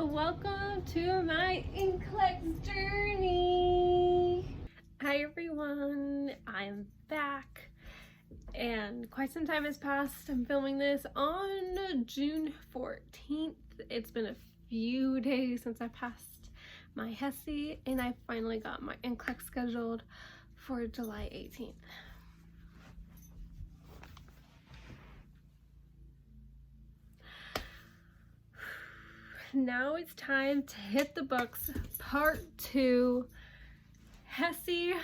Welcome to my NCLEX journey. Hi everyone, I'm back and quite some time has passed. I'm filming this on June 14th. It's been a few days since I passed my HESI and I finally got my NCLEX scheduled for July 18th. Now it's time to hit the books. Part 2. HESI,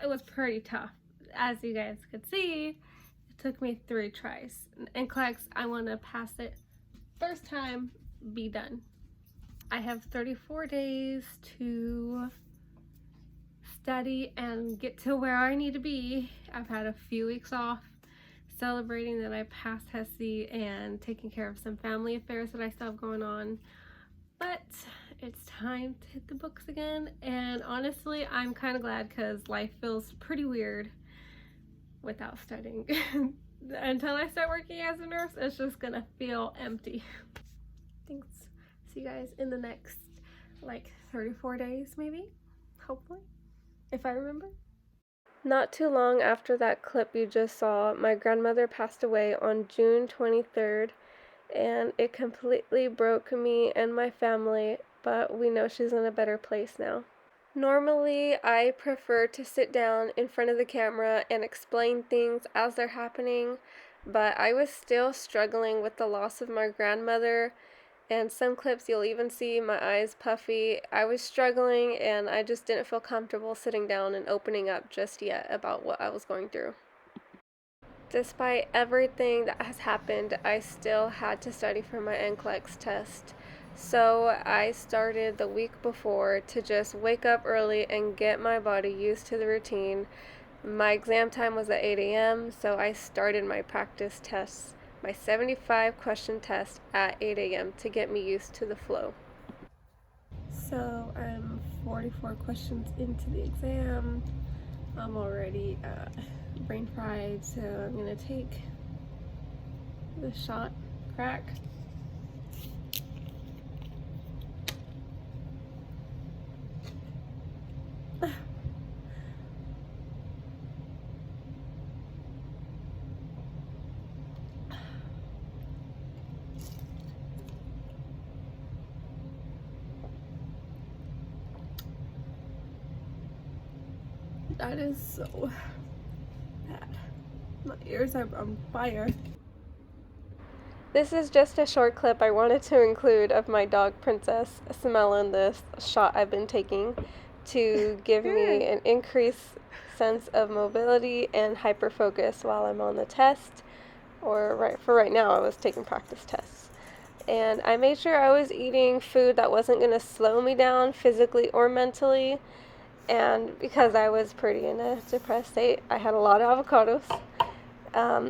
it was pretty tough. As you guys could see, it took me 3 tries. NCLEX, I want to pass it first time, be done. I have 34 days to study and get to where I need to be. I've had a few weeks off celebrating that I passed HESI and taking care of some family affairs that I still have going on. But it's time to hit the books again, and honestly I'm kind of glad because life feels pretty weird without studying. Until I start working as a nurse, it's just gonna feel empty. Thanks. See you guys in the next like 34 days maybe, hopefully, if I remember. Not too long after that clip you just saw, my grandmother passed away on June 23rd, and it completely broke me and my family, but we know she's in a better place now. Normally, I prefer to sit down in front of the camera and explain things as they're happening, but I was still struggling with the loss of my grandmother. And some clips you'll even see my eyes puffy. I was struggling and I just didn't feel comfortable sitting down and opening up just yet about what I was going through. Despite everything that has happened, I still had to study for my NCLEX test. So I started the week before to just wake up early and get my body used to the routine. My exam time was at 8 a.m., so I started my practice tests, my 75 question test at 8 a.m. to get me used to the flow. So I'm 44 questions into the exam. I'm already brain fried, so I'm gonna take the shot crack. That is so bad. My ears are on fire. This is just a short clip I wanted to include of my dog Princess smelling this shot I've been taking to give me an increased sense of mobility and hyperfocus while I'm on the test. For right now, I was taking practice tests. And I made sure I was eating food that wasn't going to slow me down physically or mentally. And because I was pretty in a depressed state, I had a lot of avocados.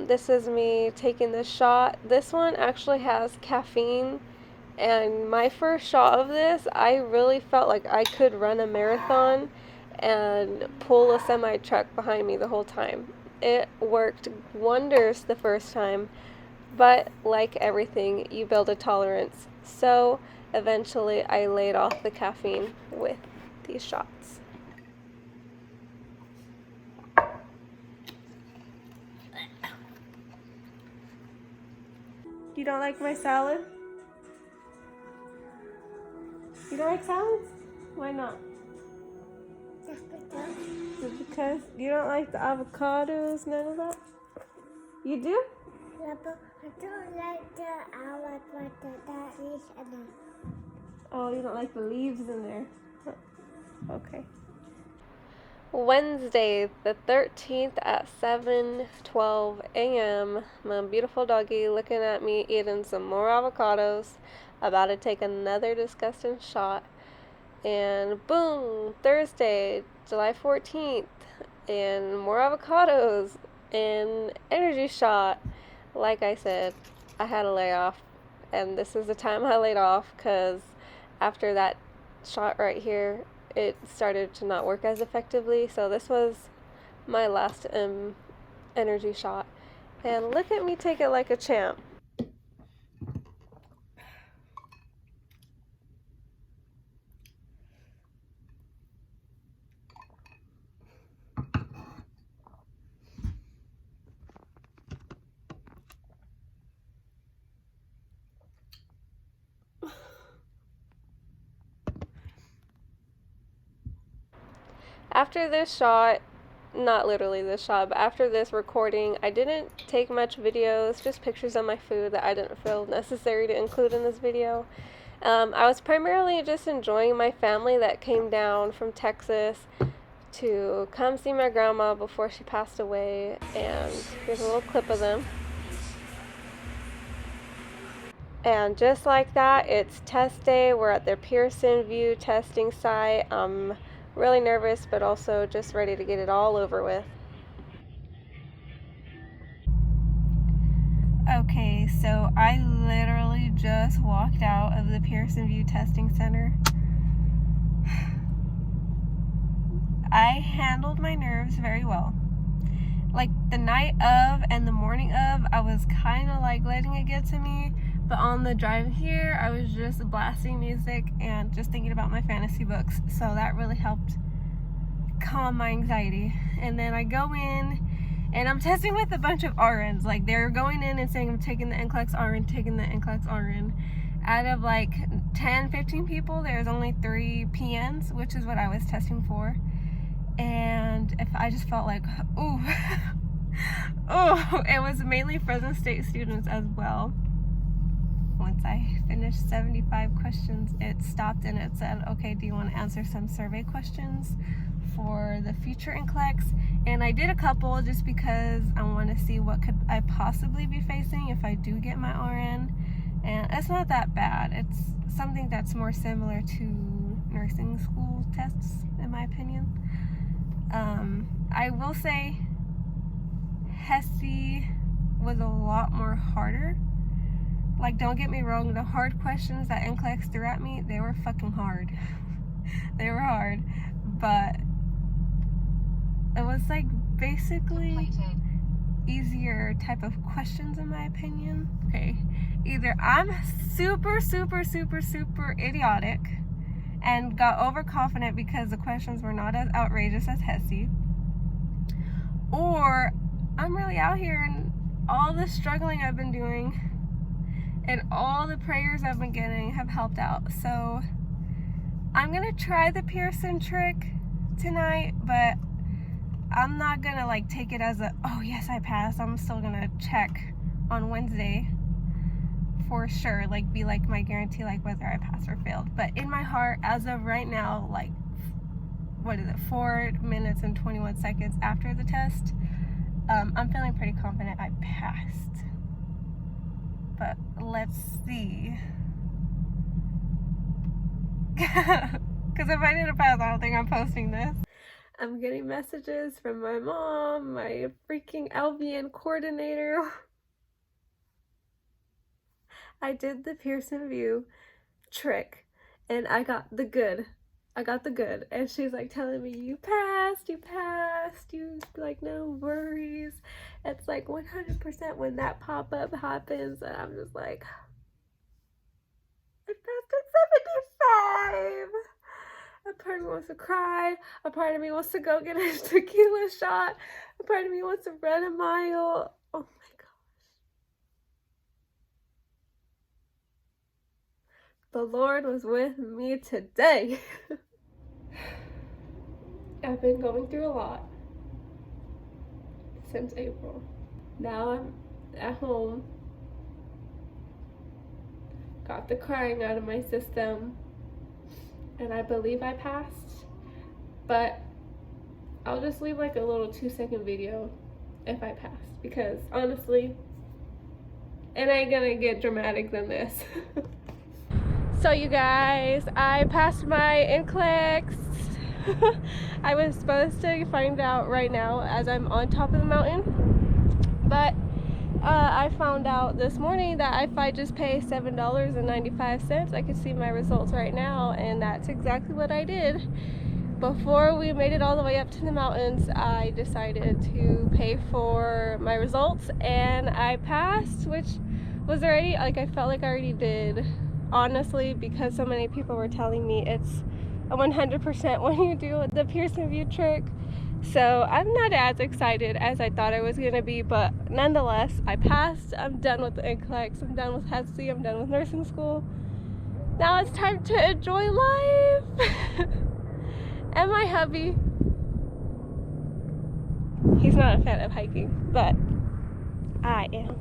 This is me taking this shot. This one actually has caffeine, and my first shot of this, I really felt like I could run a marathon and pull a semi-truck behind me the whole time. It worked wonders the first time, but like everything, you build a tolerance. So eventually I laid off the caffeine with these shots. You don't like my salad? You don't like salads? Why not? Just because you don't like the avocados, none of that? You do? Yeah, but I don't like the avocado that is in there. Oh, you don't like the leaves in there? Okay. Wednesday the 13th at 7:12 a.m. My beautiful doggy looking at me eating some more avocados, about to take another disgusting shot, and boom, Thursday, July 14th, and more avocados and energy shot. Like I said, I had a layoff, and this is the time I laid off because after that shot right here, it started to not work as effectively. So this was my last energy shot, and look at me take it like a champ. After this shot, not literally this shot, but after this recording, I didn't take much videos, just pictures of my food that I didn't feel necessary to include in this video. I was primarily just enjoying my family that came down from Texas to come see my grandma before she passed away, and here's a little clip of them. And just like that, it's test day. We're at the Pearson View testing site. I'm really nervous, but also just ready to get it all over with. Okay, so I literally just walked out of the Pearson View Testing Center. I handled my nerves very well. Like the night of and the morning of, I was kind of like letting it get to me, but on the drive here, I was just blasting music and just thinking about my fantasy books, so that really helped calm my anxiety. And then I go in and I'm testing with a bunch of RNs. Like, they're going in and saying I'm taking the NCLEX-RN, taking the NCLEX-RN. Out of like 10, 15 people, there's only 3 PNs, which is what I was testing for. And if I just felt like, ooh, oh, it was mainly Fresno State students as well. Once I finished 75 questions, it stopped and it said, okay, do you want to answer some survey questions for the future NCLEX? And I did a couple just because I want to see what could I possibly be facing if I do get my RN. And it's not that bad. It's something that's more similar to nursing school tests, in my opinion. I will say HESI was a lot more harder. Like, don't get me wrong, the hard questions that NCLEX threw at me, they were fucking hard. They were hard, but it was like basically easier type of questions, in my opinion. Okay, either I'm super idiotic and got overconfident because the questions were not as outrageous as HESI, or I'm really out here and all the struggling I've been doing and all the prayers I've been getting have helped out. So I'm gonna try the Pearson trick tonight, but I'm not gonna like take it as a, oh yes, I passed. I'm still gonna check on Wednesday for sure, like be like my guarantee, like whether I passed or failed. But in my heart, as of right now, like, what is it, 4 minutes and 21 seconds after the test, I'm feeling pretty confident I passed. But let's see. Because if I didn't pass, I don't think I'm posting this. I'm getting messages from my mom, my freaking LVN coordinator. I did the Pearson View trick and I got the good. And she's like telling me, you passed, you like, no worries. It's like 100% when that pop-up happens, and I'm just like, I passed at 75. A part of me wants to cry, a part of me wants to go get a tequila shot, a part of me wants to run a mile. Oh my gosh. The Lord was with me today. I've been going through a lot since April. Now I'm at home. Got the crying out of my system. And I believe I passed. But I'll just leave like a little 2-second video if I pass. Because honestly, it ain't gonna get dramatic than this. So you guys, I passed my NCLEX. I was supposed to find out right now as I'm on top of the mountain, but I found out this morning that if I just pay $7.95, I can see my results right now, and that's exactly what I did. Before we made it all the way up to the mountains, I decided to pay for my results, and I passed, which was already, like, I felt like I already did, honestly, because so many people were telling me it's a 100% when you do the Pearson View trick. So I'm not as excited as I thought I was gonna be, but nonetheless, I passed. I'm done with the NCLEX, I'm done with HESI, I'm done with nursing school. Now it's time to enjoy life. And my hubby, He's not a fan of hiking, but I am.